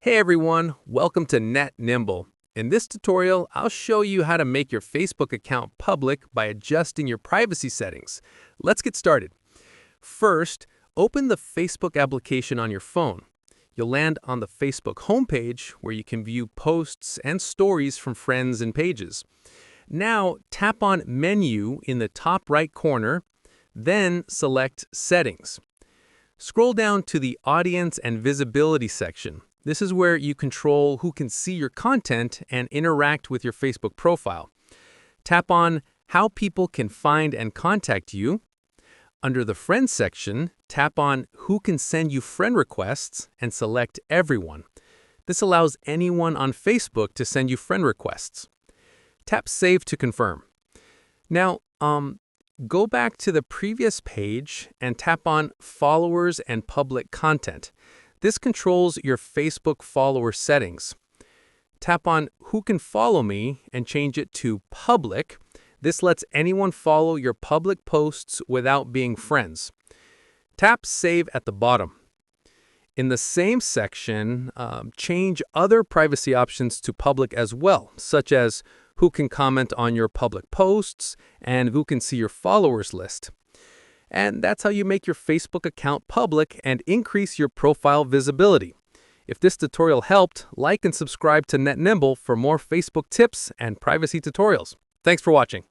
Hey everyone, welcome to Net Nimble. In this tutorial, I'll show you how to make your Facebook account public by adjusting your privacy settings. Let's get started. First, open the Facebook application on your phone. You'll land on the Facebook homepage where you can view posts and stories from friends and pages. Now, tap on Menu in the top right corner, then select Settings. Scroll down to the Audience and Visibility section. This is where you control who can see your content and interact with your Facebook profile. Tap on How people can find and contact you. Under the Friends section, tap on Who can send you friend requests and select Everyone. This allows anyone on Facebook to send you friend requests. Tap Save to confirm. Now, go back to the previous page and tap on Followers and Public Content. This controls your Facebook follower settings. Tap on Who can follow me and change it to Public. This lets anyone follow your public posts without being friends. Tap Save at the bottom. In the same section, change other privacy options to public as well, such as who can comment on your public posts and who can see your followers list. And that's how you make your Facebook account public and increase your profile visibility. If this tutorial helped, like and subscribe to Net Nimble for more Facebook tips and privacy tutorials. Thanks for watching.